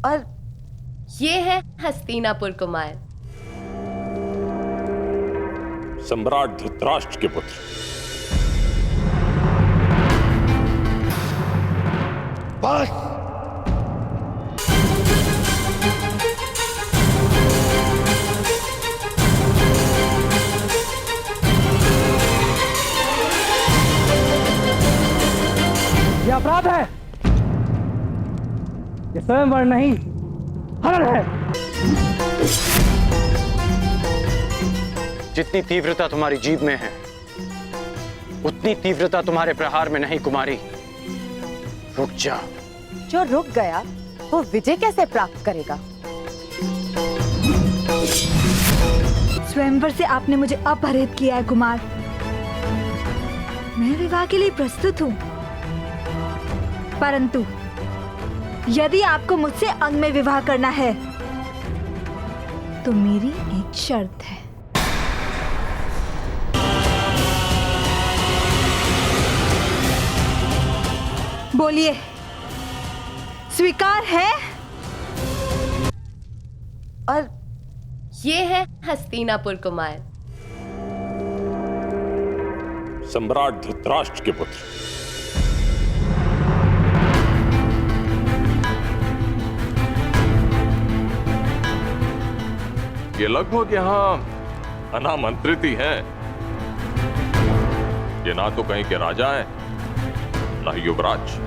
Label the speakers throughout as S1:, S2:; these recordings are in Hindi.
S1: और ये है हस्तिनापुर कुमार,
S2: सम्राट धृतराष्ट्र के पुत्र।
S3: बस
S4: ये अपराध है, ये स्वयंवर नहीं हरण है।
S5: जितनी तीव्रता तुम्हारी जीभ में है उतनी तीव्रता तुम्हारे प्रहार में नहीं कुमारी। रुक जा।
S6: जो रुक गया वो विजय कैसे प्राप्त करेगा?
S7: स्वयंवर से आपने मुझे अपहरित किया है कुमार। मैं विवाह के लिए प्रस्तुत हूँ, परंतु यदि आपको मुझसे अंग में विवाह करना है तो मेरी एक शर्त है। बोलिए, स्वीकार है?
S1: और ये है हस्तिनापुर कुमार,
S2: सम्राट धृतराष्ट्र के पुत्र। ये लगभग यहां अनामंत्रित ही हैं। ये ना तो कहीं के राजा हैं, ना ही युवराज।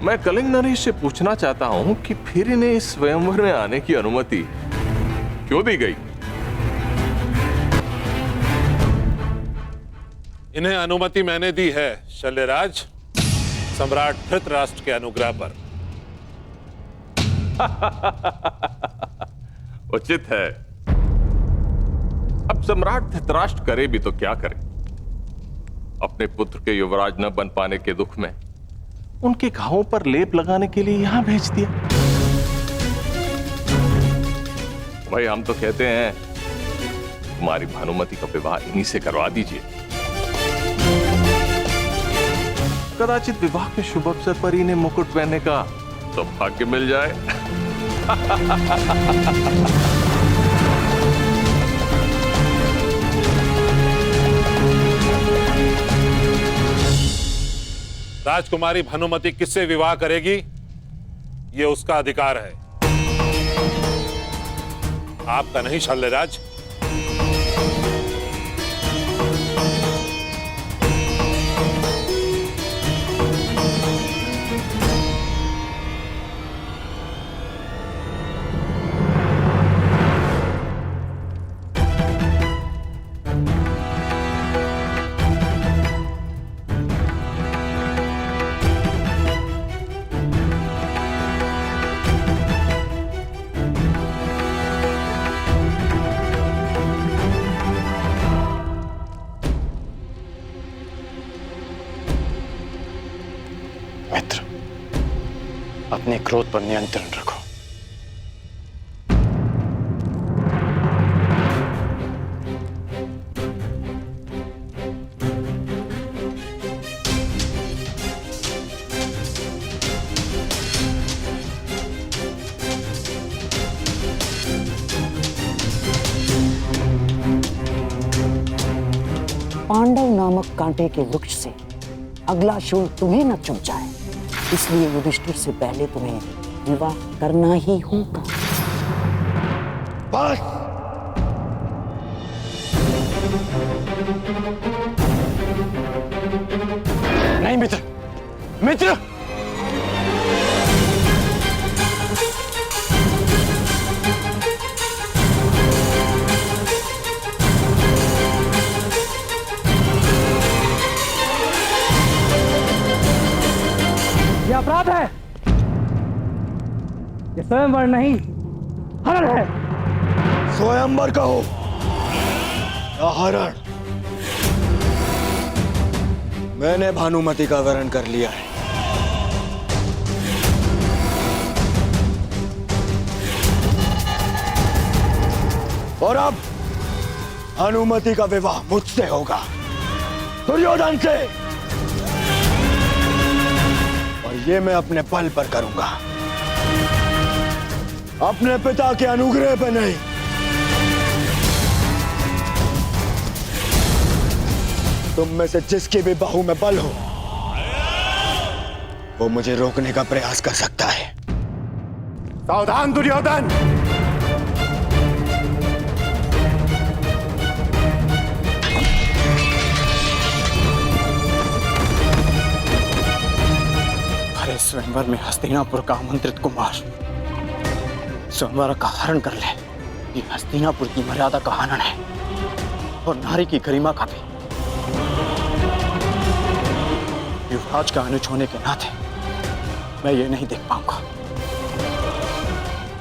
S2: मैं कलिंग नरेश से पूछना चाहता हूं कि फिर इन्हें इस स्वयंवर में आने की अनुमति क्यों दी गई?
S8: इन्हें अनुमति मैंने दी है शल्यराज, सम्राट धृतराष्ट्र के अनुग्रह पर।
S2: उचित है। अब सम्राट धृतराष्ट्र करे भी तो क्या करे? अपने पुत्र के युवराज न बन पाने के दुख में उनके घावों पर लेप लगाने के लिए यहां भेज दिया। भाई हम तो कहते हैं तुम्हारी भानुमति का विवाह इन्हीं से करवा दीजिए। कदाचित विवाह के शुभ अवसर पर इन्हें मुकुट पहनने का सौभाग्य मिल जाए।
S8: राजकुमारी भानुमति किससे विवाह करेगी ये उसका अधिकार है, आपका नहीं शल्यराज।
S5: मित्र, अपने क्रोध पर नियंत्रण रखो।
S9: पांडव नामक कांटे के वृक्ष से अगला शूल तुम्हें न चुभ जाए, इसलिए युधिष्ठिर से पहले तुम्हें विवाह करना ही होगा।
S3: बस
S5: नहीं मित्र, मित्र!
S4: ये अपराध है, ये स्वयंवर नहीं हरण है।
S3: स्वयंवर कहो या हरण, मैंने भानुमति का वरण कर लिया है। और अब भानुमति का विवाह मुझसे होगा, दुर्योधन से। और ये मैं अपने बल पर करूंगा, अपने पिता के अनुग्रह पर नहीं। तुम में से जिसकी भी बाहु में बल हो, वो मुझे रोकने का प्रयास कर सकता है। सावधान दुर्योधन!
S5: अरे स्वयंवर में हस्तिनापुर का आमंत्रित कुमार स्वयंवर का हरण कर ले, ये हस्तिनापुर की मर्यादा का हनन है और नारी की गरिमा का भी। युवराज का अनुज होने के नाते मैं ये नहीं देख पाऊंगा।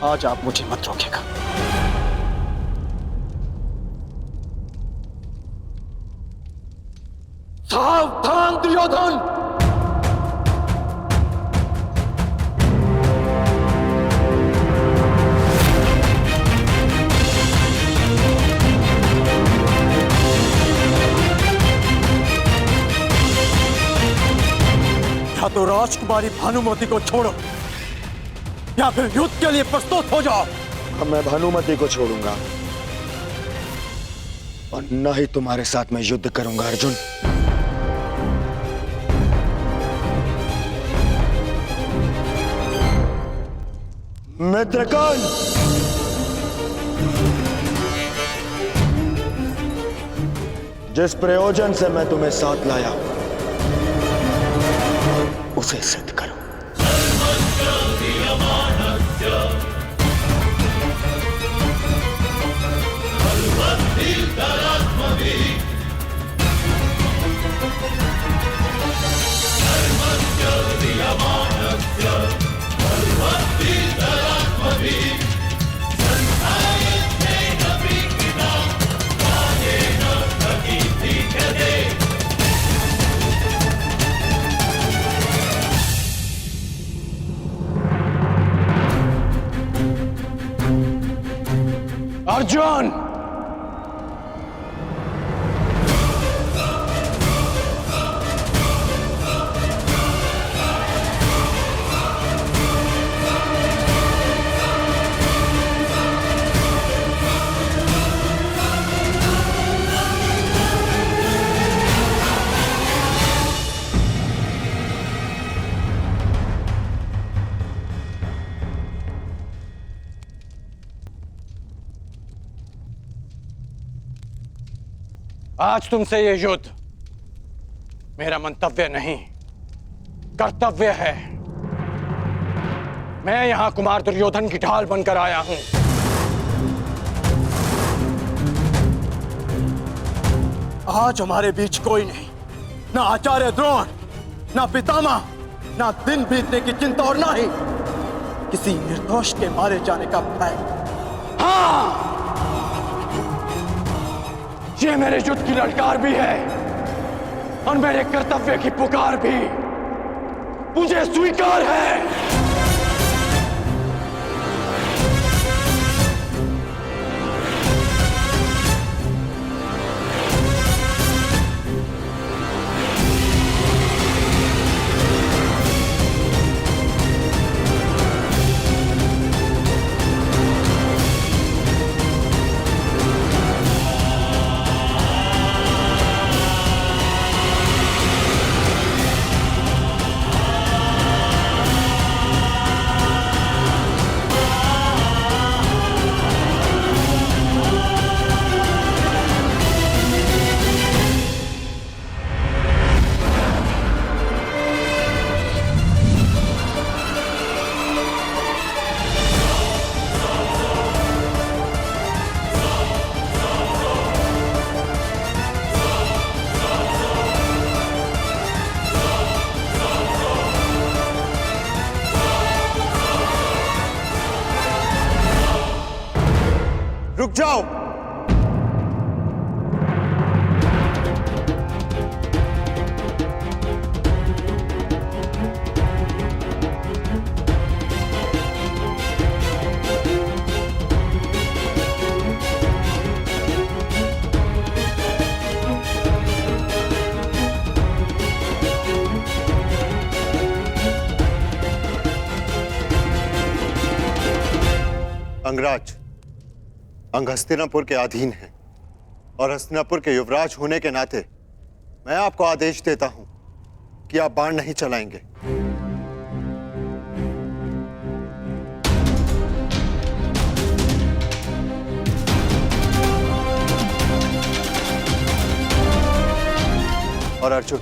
S5: आज आप मुझे मत रोकेगा। सावधान दुर्योधन! या तो राजकुमारी भानुमति को छोड़ो या फिर युद्ध के लिए प्रस्तुत हो जाओ।
S3: अब मैं भानुमति को छोड़ूंगा और न ही तुम्हारे साथ मैं युद्ध करूंगा अर्जुन। मित्रगण, जिस प्रयोजन से मैं तुम्हें साथ लाया हूं उसे सिद्ध करो।
S5: अर्जुन! आज तुमसे ये युद्ध मेरा मंतव्य नहीं, कर्तव्य है। मैं यहां कुमार दुर्योधन की ढाल बनकर आया हूं। आज हमारे बीच कोई नहीं, ना आचार्य द्रोण, ना पितामह, ना दिन बीतने की चिंता और ना ही किसी निर्दोष के मारे जाने का भय। हाँ, ये मेरे युद्ध की ललकार भी है और मेरे कर्तव्य की पुकार भी मुझे स्वीकार है। रुक जाओ।
S3: अंगराज अंग हस्तिनापुर के अधीन है और हस्तिनापुर के युवराज होने के नाते मैं आपको आदेश देता हूं कि आप बाण नहीं चलाएंगे। और अर्जुन,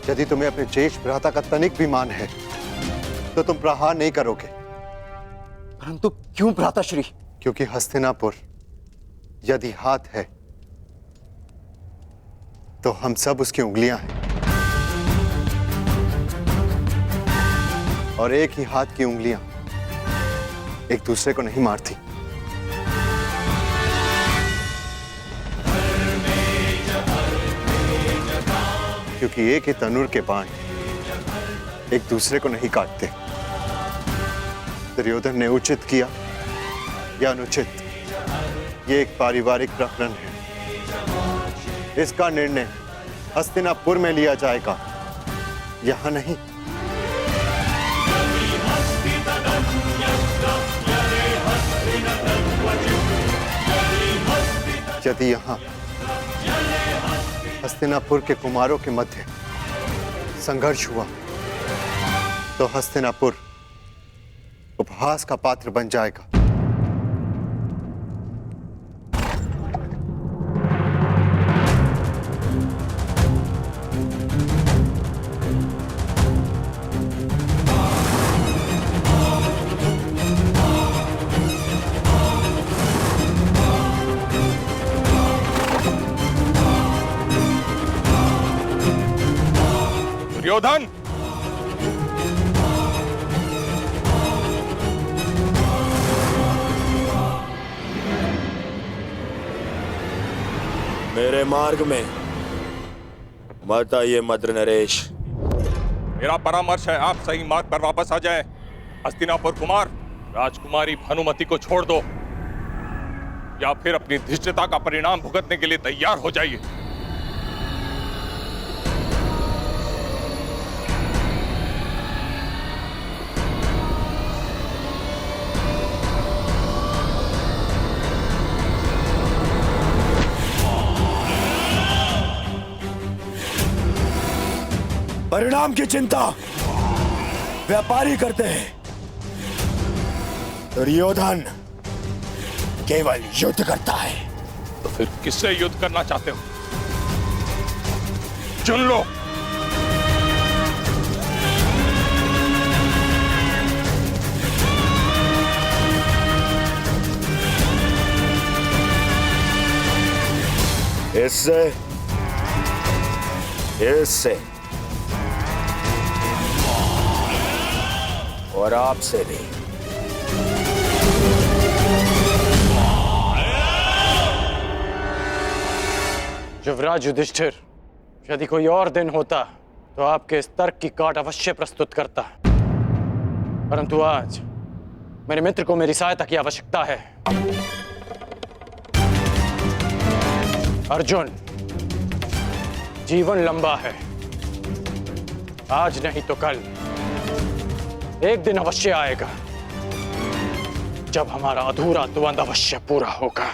S3: यदि तुम्हें अपने ज्येष्ठ भ्राता का तनिक भी मान है तो तुम प्रहार नहीं करोगे।
S5: परंतु क्यों भ्राताश्री?
S3: क्योंकि हस्तिनापुर यदि हाथ है तो हम सब उसकी उंगलियां हैं, और एक ही हाथ की उंगलियां एक दूसरे को नहीं मारती। क्योंकि एक ही तनुर के बाण एक दूसरे को नहीं काटते। दुर्योधन ने उचित किया या अनुचित, ये एक पारिवारिक प्रकरण है। इसका निर्णय हस्तिनापुर में लिया जाएगा, यहां नहीं। यदि यहां हस्तिनापुर के कुमारों के मध्य संघर्ष हुआ तो हस्तिनापुर उपहास का पात्र बन जाएगा।
S2: दुर्योधन,
S10: मेरे मार्ग में मत आइए मद्र नरेश।
S2: मेरा परामर्श है आप सही मार्ग पर वापस आ जाएं। हस्तिनापुर कुमार, राजकुमारी भानुमति को छोड़ दो या फिर अपनी धृष्टता का परिणाम भुगतने के लिए तैयार हो जाइए।
S10: परिणाम की चिंता व्यापारी करते हैं। दुर्योधन केवल युद्ध करता है।
S2: तो फिर किससे युद्ध करना चाहते हो? चुन लो।
S10: इससे, इससे और आपसे भी।
S11: युवराज युधिष्ठिर, यदि कोई और दिन होता तो आपके इस तर्क की काट अवश्य प्रस्तुत करता, परंतु आज मेरे मित्र को मेरी सहायता की आवश्यकता है। अर्जुन, जीवन लंबा है, आज नहीं तो कल एक दिन अवश्य आएगा जब हमारा अधूरा द्वंद्व अवश्य पूरा होगा।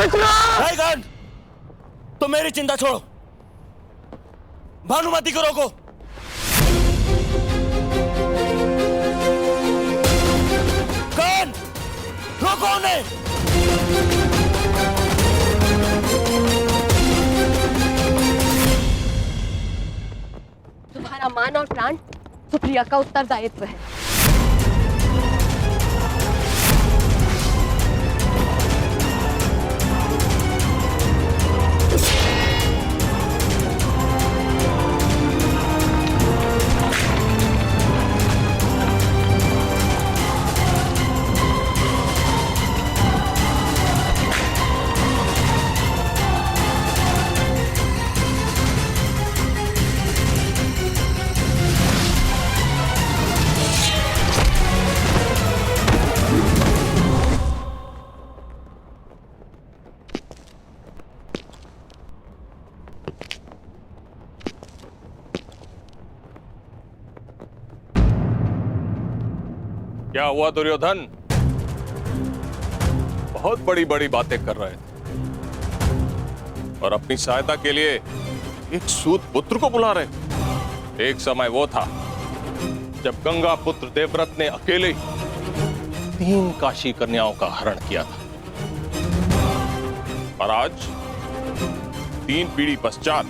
S10: टाइगर, तो मेरी चिंता छोड़ो, भानुमति को रोको। कौन? रोको उन्हें।
S1: तुम्हारा मान और प्राण सुप्रिया का उत्तरदायित्व है।
S2: क्या हुआ दुर्योधन? बहुत बड़ी बड़ी बातें कर रहे थे और अपनी सहायता के लिए एक सूत पुत्र को बुला रहे। एक समय वो था जब गंगा पुत्र देवव्रत ने अकेले ही 3 काशी कन्याओं का हरण किया था, और आज 3 पीढ़ी पश्चात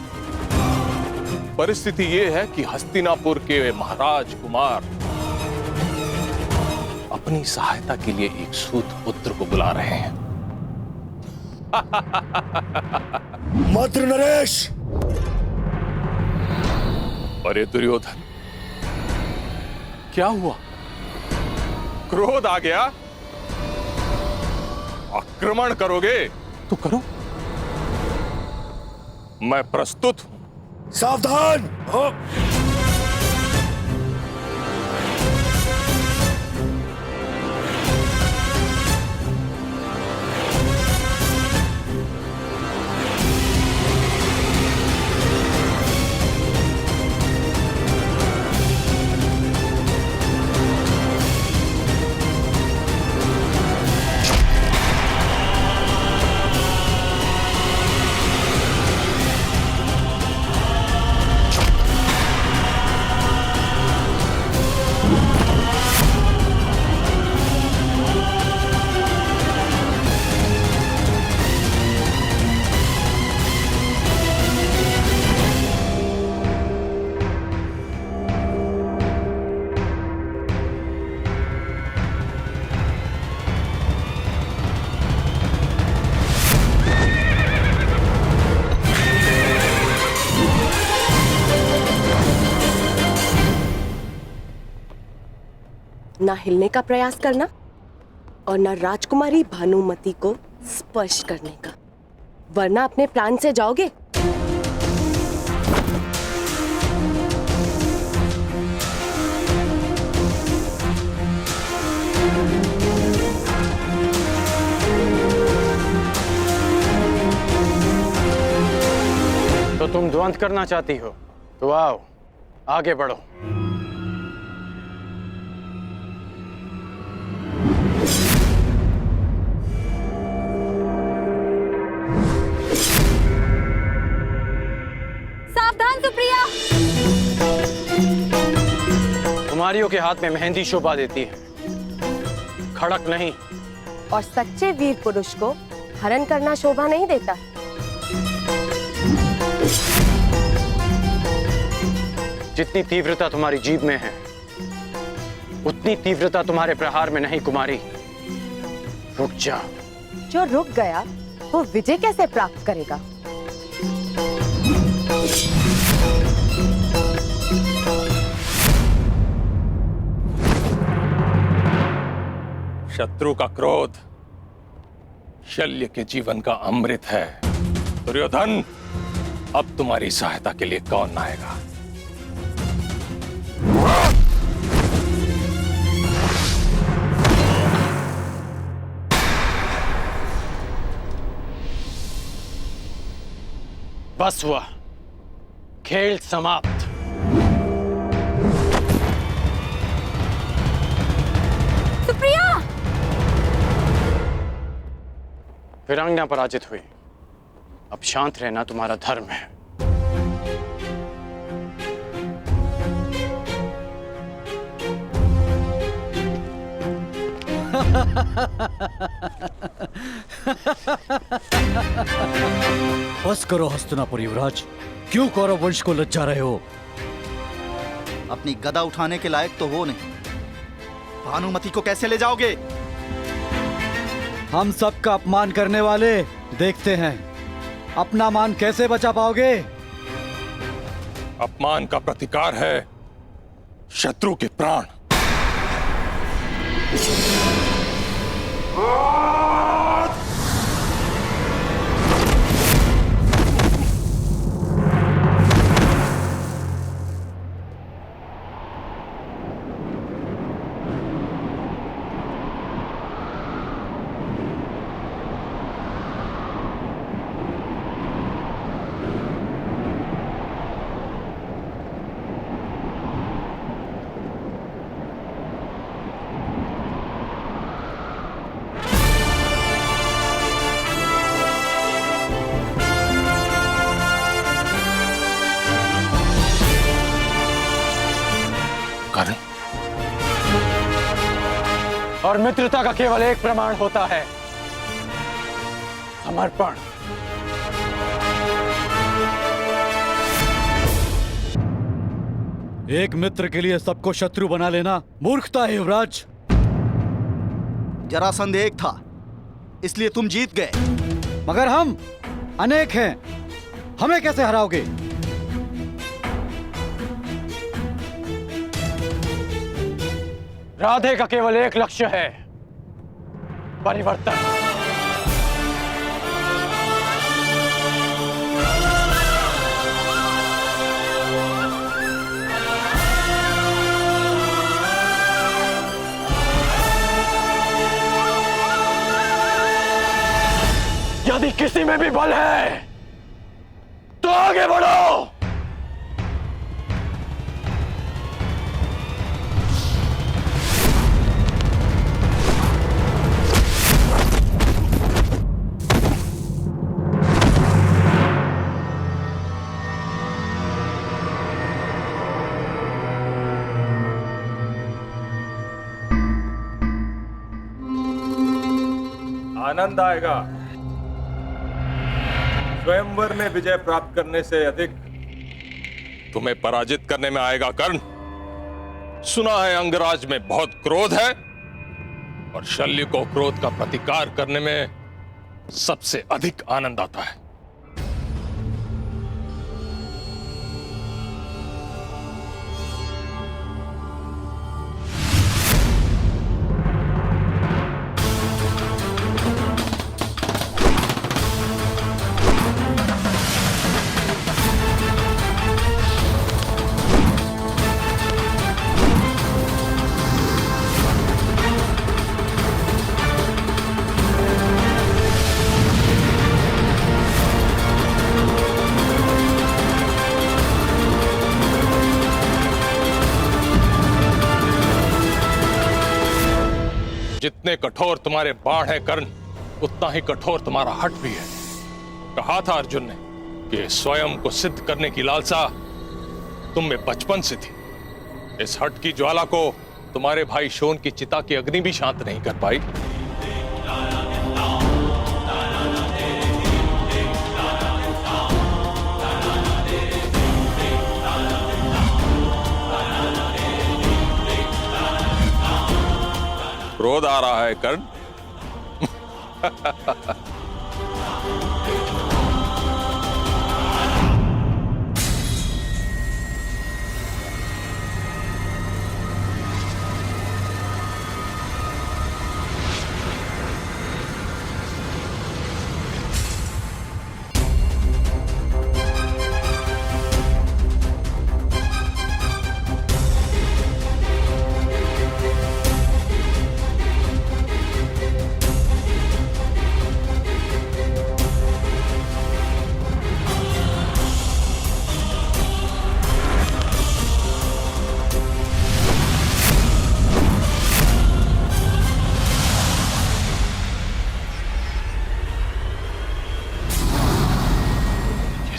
S2: परिस्थिति ये है कि हस्तिनापुर के महाराज कुमार अपनी सहायता के लिए एक सूत पुत्र को बुला रहे हैं।
S10: मद्र नरेश!
S2: अरे दुर्योधन, क्या हुआ? क्रोध आ गया? आक्रमण करोगे तो करो, मैं प्रस्तुत हूं।
S10: सावधान!
S1: ना हिलने का प्रयास करना और ना राजकुमारी भानुमति को स्पर्श करने का, वरना अपने प्राण से जाओगे।
S11: तो तुम द्वंद्व करना चाहती हो तो आओ, आगे बढ़ो। कुमारियों के हाथ में मेहंदी शोभा देती है, खड़क नहीं।
S1: और सच्चे वीर पुरुष को हरण करना शोभा नहीं देता।
S11: जितनी तीव्रता तुम्हारी जीभ में है, उतनी तीव्रता तुम्हारे प्रहार में नहीं कुमारी। रुक जा।
S6: जो रुक गया वो विजय कैसे प्राप्त करेगा?
S2: शत्रु का क्रोध शल्य के जीवन का अमृत है। दुर्योधन, अब तुम्हारी सहायता के लिए कौन आएगा?
S11: बस हुआ, खेल समाप्त। वीरांगना पराजित हुई। अब शांत रहना तुम्हारा धर्म है।
S4: बस करो हस्तिनापुर युवराज, क्यों कौरव वंश को लज्जा रहे हो?
S5: अपनी गदा उठाने के लायक तो हो नहीं, भानुमति को कैसे ले जाओगे?
S4: हम सबका अपमान करने वाले, देखते हैं अपना मान कैसे बचा पाओगे।
S2: अपमान का प्रतिकार है शत्रु के प्राण। कर्ण,
S11: और मित्रता का केवल एक प्रमाण होता है, समर्पण।
S4: एक मित्र के लिए सबको शत्रु बना लेना मूर्खता है युवराज।
S5: जरासंध एक था, इसलिए तुम जीत गए।
S4: मगर हम अनेक हैं, हमें कैसे हराओगे?
S11: राधे का केवल एक लक्ष्य है, परिवर्तन। यदि किसी में भी बल है तो आगे बढ़ो।
S2: आनंद आएगा। स्वयंवर में विजय प्राप्त करने से अधिक तुम्हें पराजित करने में आएगा कर्ण। सुना है अंगराज में बहुत क्रोध है और शल्य को क्रोध का प्रतिकार करने में सबसे अधिक आनंद आता है। जितने कठोर तुम्हारे बाण है कर्ण, उतना ही कठोर तुम्हारा हठ भी है। कहा था अर्जुन ने कि स्वयं को सिद्ध करने की लालसा तुम में बचपन से थी। इस हठ की ज्वाला को तुम्हारे भाई शोन की चिता की अग्नि भी शांत नहीं कर पाई। क्रोध आ रहा है कर्ण।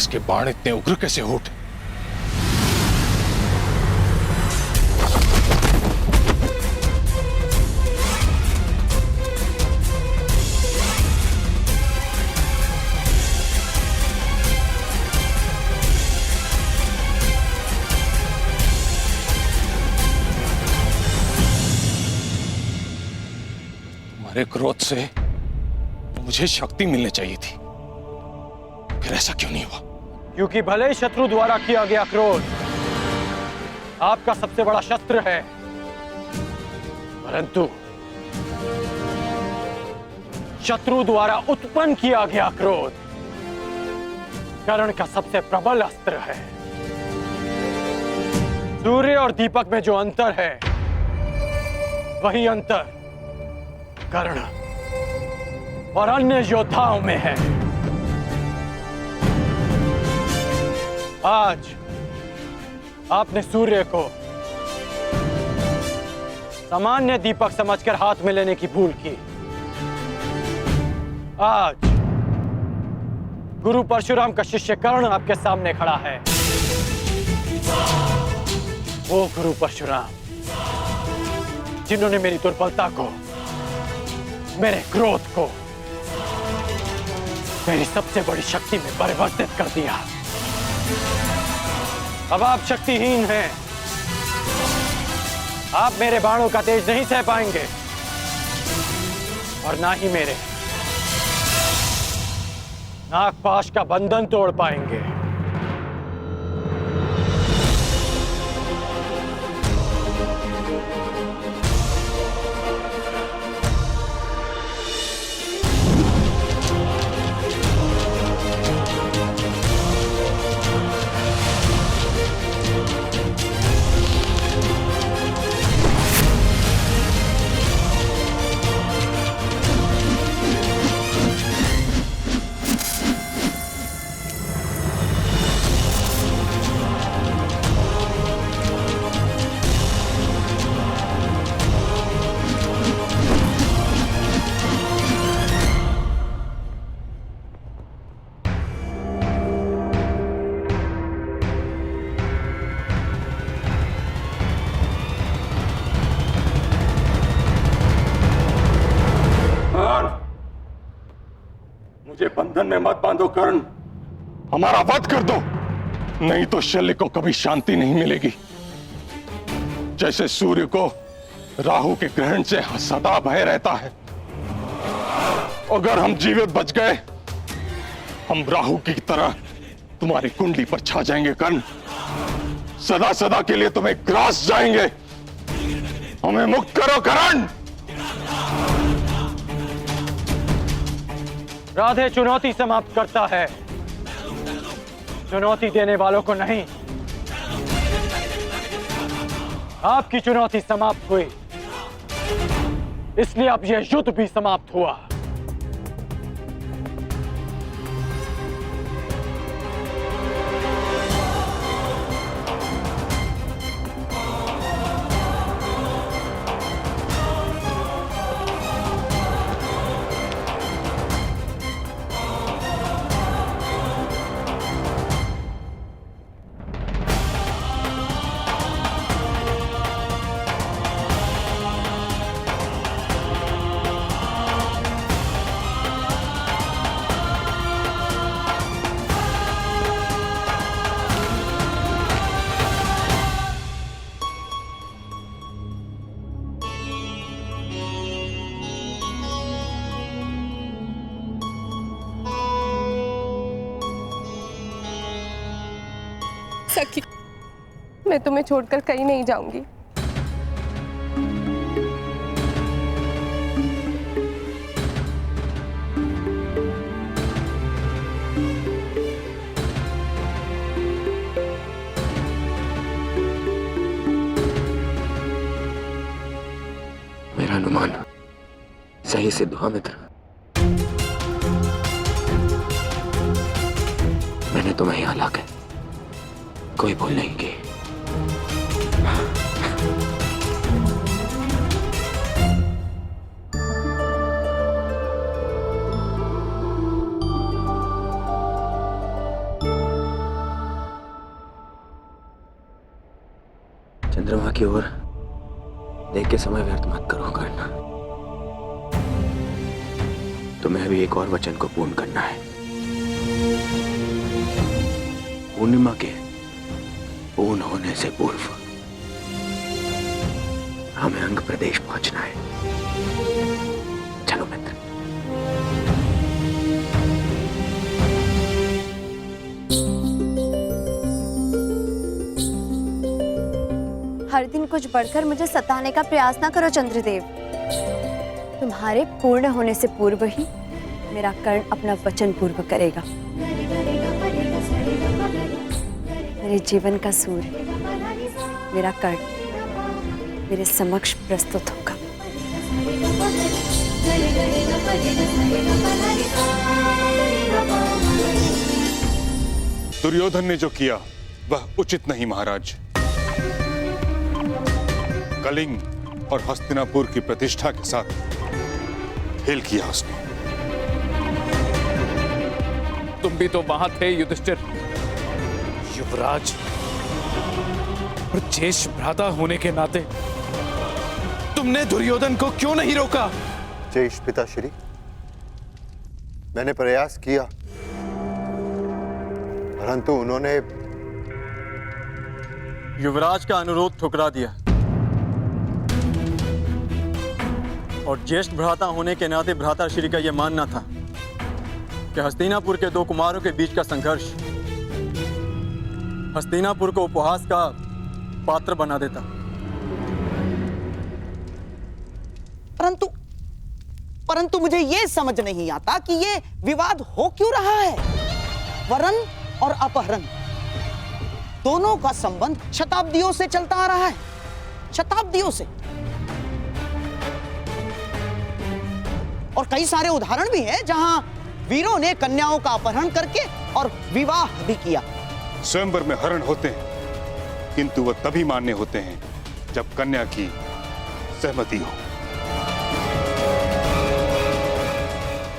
S2: इसके बाण इतने उग्र कैसे हो उठे? तुम्हारे क्रोध से मुझे शक्ति मिलनी चाहिए थी, फिर ऐसा क्यों नहीं हुआ?
S11: क्योंकि भले ही शत्रु द्वारा किया गया क्रोध आपका सबसे बड़ा शस्त्र है, परंतु शत्रु द्वारा उत्पन्न किया गया क्रोध कर्ण का सबसे प्रबल अस्त्र है। सूर्य और दीपक में जो अंतर है वही अंतर कर्ण और अन्य योद्धाओं में है। आज आपने सूर्य को सामान्य दीपक समझकर हाथ में लेने की भूल की। आज गुरु परशुराम का शिष्य कर्ण आपके सामने खड़ा है। वो गुरु परशुराम जिन्होंने मेरी दुर्बलता को, मेरे क्रोध को मेरी सबसे बड़ी शक्ति में परिवर्तित कर दिया। अब आप शक्तिहीन हैं। आप मेरे बाणों का तेज नहीं सह पाएंगे और ना ही मेरे नागपाश का बंधन तोड़ पाएंगे।
S2: मुझे बंधन में मत बांधो कर्ण, हमारा वध कर दो, नहीं तो शल्य को कभी शांति नहीं मिलेगी। जैसे सूर्य को राहु के ग्रहण से सदा भय रहता है, अगर हम जीवित बच गए हम राहु की तरह तुम्हारी कुंडली पर छा जाएंगे कर्ण, सदा सदा के लिए तुम्हें ग्रास जाएंगे। हमें मुक्त करो कर्ण।
S11: राधे चुनौती समाप्त करता है, चुनौती देने वालों को नहीं। आपकी चुनौती समाप्त हुई, इसलिए अब यह युद्ध भी समाप्त हुआ।
S1: सखी, मैं तुम्हें छोड़कर कहीं नहीं जाऊंगी।
S10: मेरा अनुमान सही सिद्ध हुआ मित्र। मैंने तुम्हें यहाँ लाकर कोई भूल नहीं की। चंद्रमा की ओर देख के समय व्यर्थ मत करो कर्ण। तुम्हें अभी एक और वचन को पूर्ण करना है। पूर्णिमा के पूर्ण होने से पूर्व हमें अंग प्रदेश पहुंचना है। चलो मित्र।
S12: हर दिन कुछ बढ़कर मुझे सताने का प्रयास ना करो चंद्रदेव। तुम्हारे पूर्ण होने से पूर्व ही मेरा कर्ण अपना वचन पूर्ण करेगा। मेरे जीवन का सूर्य मेरा कर्ण मेरे समक्ष प्रस्तुत होगा।
S2: दुर्योधन ने जो किया वह उचित नहीं महाराज। कलिंग और हस्तिनापुर की प्रतिष्ठा के साथ खेल किया उसने।
S11: तुम भी तो वहां थे युधिष्ठिर। युवराज और ज्येष्ठ भ्राता होने के नाते तुमने दुर्योधन को क्यों नहीं रोका?
S3: ज्येष्ठ पिताश्री, मैंने प्रयास किया परंतु उन्होंने
S5: युवराज का अनुरोध ठुकरा दिया और ज्येष्ठ भ्राता होने के नाते भ्राताश्री का यह मानना था कि हस्तिनापुर के दो कुमारों के बीच का संघर्ष हस्तिनापुर को उपहास का पात्र बना देता।
S9: परंतु मुझे ये समझ नहीं आता कि ये विवाद हो क्यों रहा है। वरण और अपहरण दोनों का संबंध शताब्दियों से चलता आ रहा है, शताब्दियों से। और कई सारे उदाहरण भी हैं जहां वीरों ने कन्याओं का अपहरण करके और विवाह भी किया।
S2: स्वयंवर में हरण होते हैं किंतु वह तभी मान्य होते हैं जब कन्या की सहमति हो।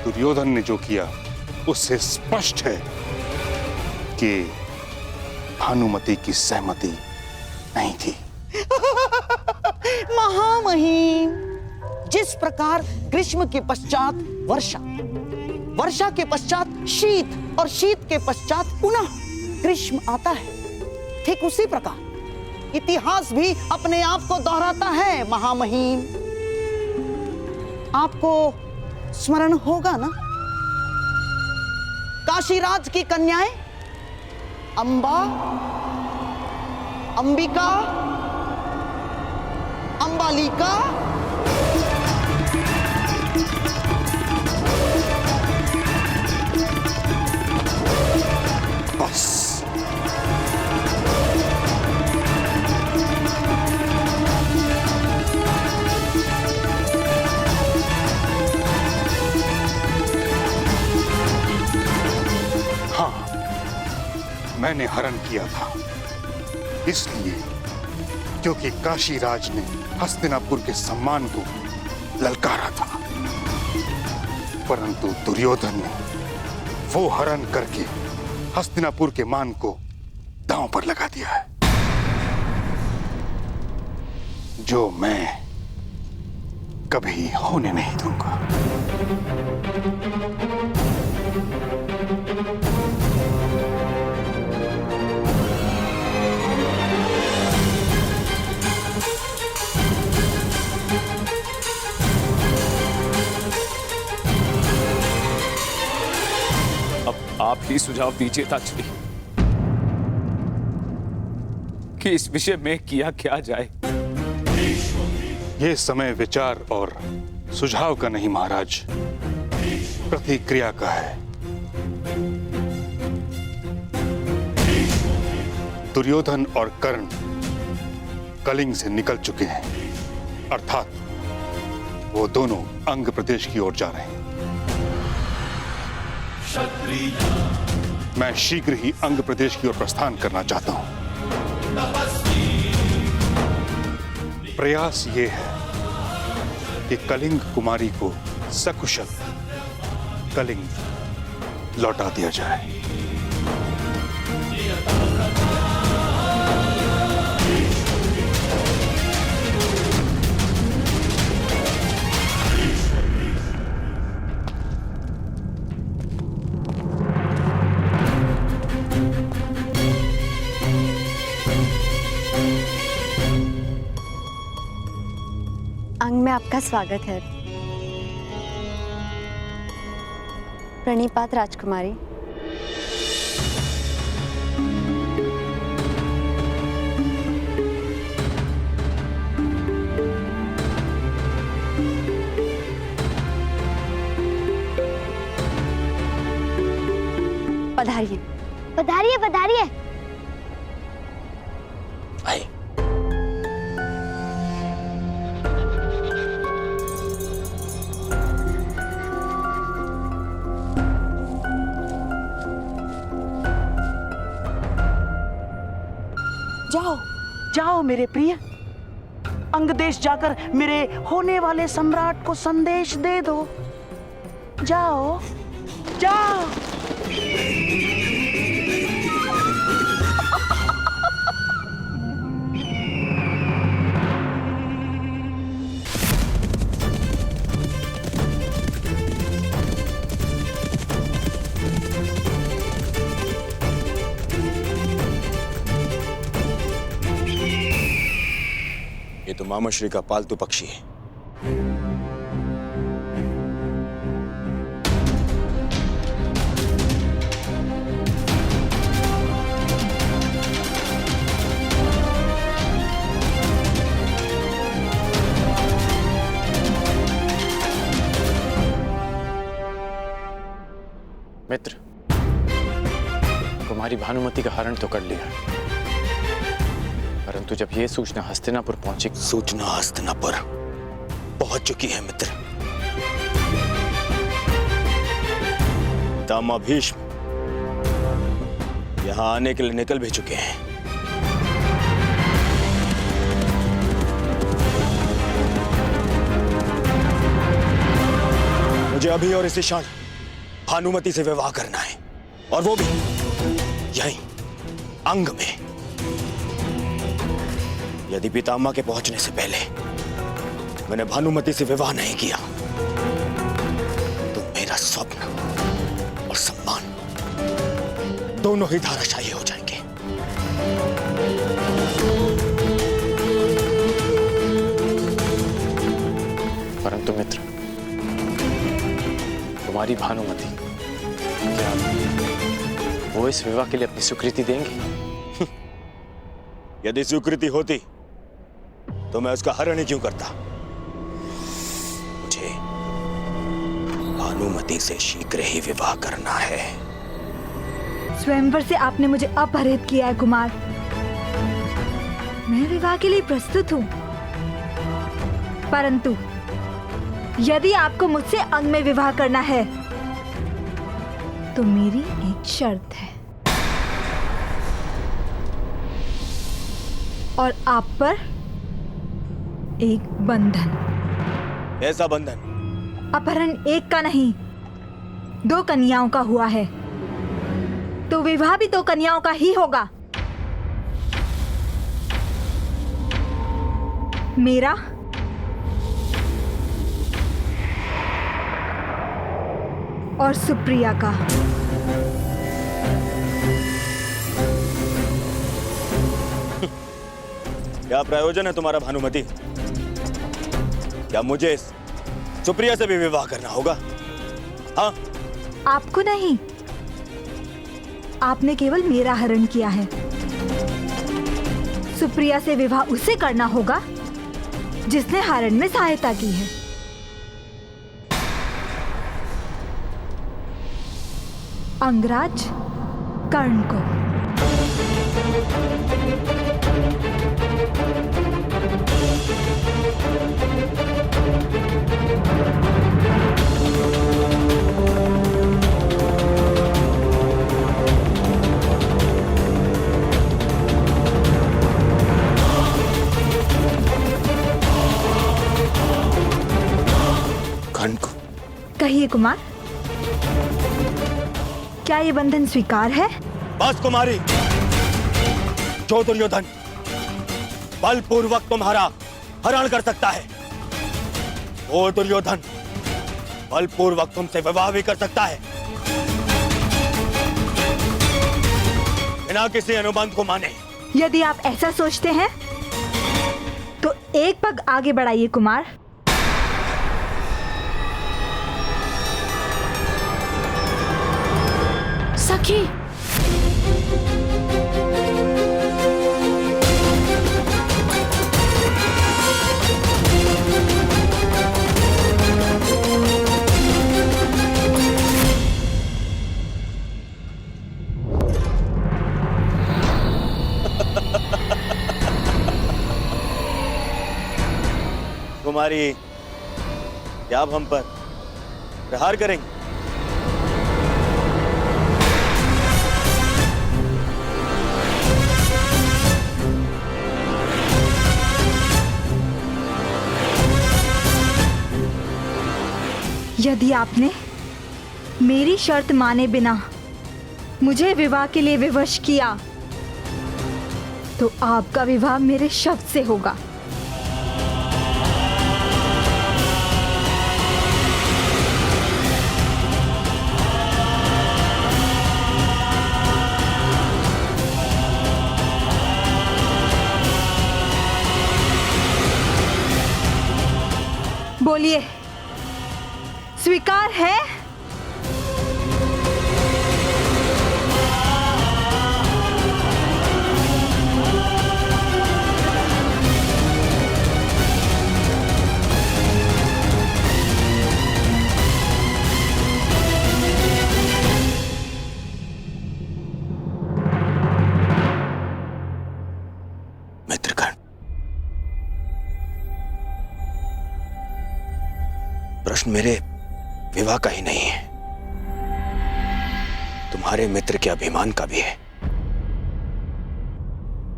S2: दुर्योधन ने जो किया उससे स्पष्ट है कि भानुमति की सहमति नहीं थी।
S9: महामहिम, जिस प्रकार ग्रीष्म के पश्चात वर्षा, वर्षा के पश्चात शीत और शीत के पश्चात पुनः ग्रीष्म आता है, ठीक उसी प्रकार इतिहास भी अपने आप को दोहराता है। महामहिम, आपको स्मरण होगा ना, काशीराज की कन्याएं अंबा, अंबिका, अंबालिका,
S2: बस मैंने हरण किया था इसलिए क्योंकि काशीराज ने हस्तिनापुर के सम्मान को ललकारा था, परंतु दुर्योधन ने वो हरण करके हस्तिनापुर के मान को दांव पर लगा दिया है, जो मैं कभी होने नहीं दूंगा।
S11: आप ही सुझाव दीजिए ताचरी कि इस विषय में किया क्या जाए।
S2: यह समय विचार और सुझाव का नहीं महाराज, प्रतिक्रिया का है। दुर्योधन और कर्ण कलिंग से निकल चुके हैं, अर्थात वो दोनों अंग प्रदेश की ओर जा रहे हैं। मैं शीघ्र ही अंग प्रदेश की ओर प्रस्थान करना चाहता हूं। प्रयास ये है कि कलिंग कुमारी को सकुशल कलिंग लौटा दिया जाए।
S12: अंग में आपका स्वागत है। प्रणिपात राजकुमारी। पधारिए
S13: पधारिए पधारिए।
S10: आए।
S9: जाओ जाओ मेरे प्रिय, अंग देश जाकर मेरे होने वाले सम्राट को संदेश दे दो। जाओ जाओ।
S10: ये तो मामाश्री का पालतू पक्षी है।
S11: मित्र, कुमारी भानुमति का हरण तो कर लिया, परंतु जब ये सूचना हस्तिनापुर पहुंची।
S10: सूचना हस्तिनापुर पहुंच चुकी है मित्र। पितामह भीष्म यहां आने के लिए निकल भी चुके हैं। मुझे अभी और इसी क्षण भानुमति से विवाह करना है, और वो भी यहीं अंग में। यदि पितामह के पहुंचने से पहले मैंने भानुमति से विवाह नहीं किया तो मेरा स्वप्न और सम्मान दोनों ही धाराशायी हो जाएंगे।
S11: परंतु मित्र, कुमारी भानुमति, क्या वो इस विवाह के लिए अपनी स्वीकृति देंगी?
S10: यदि स्वीकृति होती तो मैं उसका हरण ही क्यों करता। मुझे भानुमति से शीघ्र ही विवाह करना है।
S7: स्वयंवर से आपने मुझे अपहरित किया है कुमार। मैं विवाह के लिए प्रस्तुत हूँ, परंतु यदि आपको मुझसे अंग में विवाह करना है तो मेरी एक शर्त है, और आप पर एक बंधन।
S10: ऐसा बंधन?
S7: अपहरण एक का नहीं, 2 कन्याओं का हुआ है, तो विवाह भी 2 कन्याओं का ही होगा। मेरा और सुप्रिया का।
S10: क्या प्रयोजन है तुम्हारा भानुमति? क्या मुझे सुप्रिया से भी विवाह करना होगा? हाँ?
S7: आपको नहीं, आपने केवल मेरा हरण किया है। सुप्रिया से विवाह उसे करना होगा जिसने हरण में सहायता की है। अंगराज कर्ण को।
S10: कर्ण को।
S7: कहिए कुमार, क्या ये बंधन स्वीकार है?
S10: बस कुमारी, जो दुर्योधन बलपूर्वक तुम्हारा हरण कर सकता है, वो दुर्योधन बलपूर्वक तुमसे विवाह भी कर सकता है, बिना किसी अनुबंध को माने।
S7: यदि आप ऐसा सोचते हैं तो एक पग आगे बढ़ाइए कुमार।
S1: सखी,
S10: कुमारी, क्या आप हम पर प्रहार करेंगे?
S7: यदि आपने मेरी शर्त माने बिना मुझे विवाह के लिए विवश किया तो आपका विवाह मेरे शब्द से होगा। बोलिए, स्वीकार है?
S10: मित्रगण, प्रश्न मेरे विवाह का ही नहीं है, तुम्हारे मित्र के अभिमान का भी है।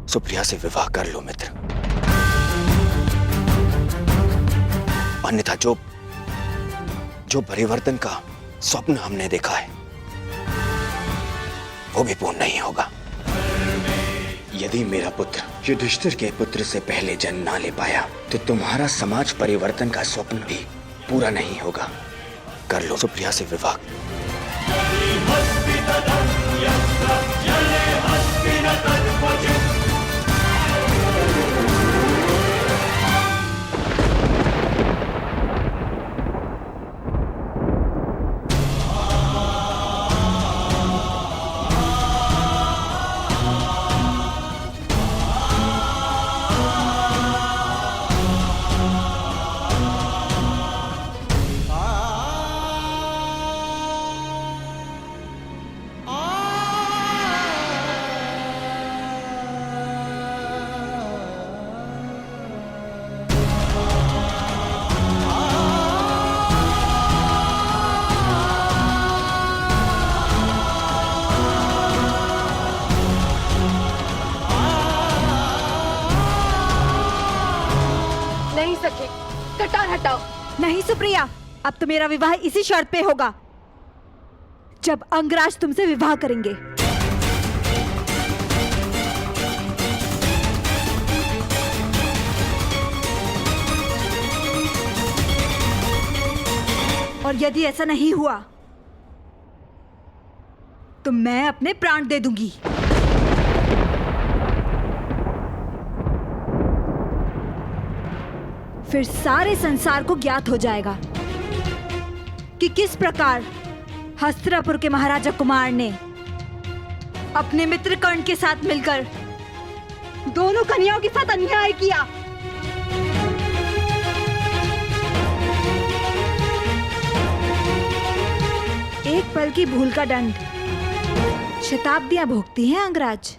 S10: सुप्रिया से विवाह कर लो मित्र, अन्यथा जो परिवर्तन का स्वप्न हमने देखा है वो भी पूर्ण नहीं होगा। यदि मेरा पुत्र युधिष्ठिर के पुत्र से पहले जन्म ना ले पाया तो तुम्हारा समाज परिवर्तन का स्वप्न भी पूरा नहीं होगा। कर लो सुप्रिया से विवाह।
S1: नहीं सके, कटार हटाओ।
S7: नहीं सुप्रिया, अब तो मेरा विवाह इसी शर्त पे होगा, जब अंगराज तुमसे विवाह करेंगे। और यदि ऐसा नहीं हुआ तो मैं अपने प्राण दे दूंगी। फिर सारे संसार को ज्ञात हो जाएगा कि किस प्रकार हस्तिनापुर के महाराजा कुमार ने अपने मित्र कर्ण के साथ मिलकर दोनों कन्याओं के साथ अन्याय किया। एक पल की भूल का दंड शताब्दियां भोगती हैं अंगराज।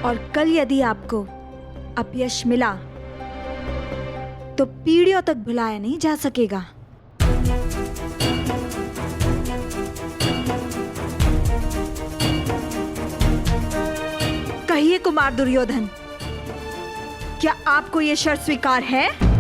S7: और कल यदि आपको अपयश मिला तो पीढ़ियों तक भुलाया नहीं जा सकेगा। कहिए कुमार दुर्योधन, क्या आपको यह शर्त स्वीकार है?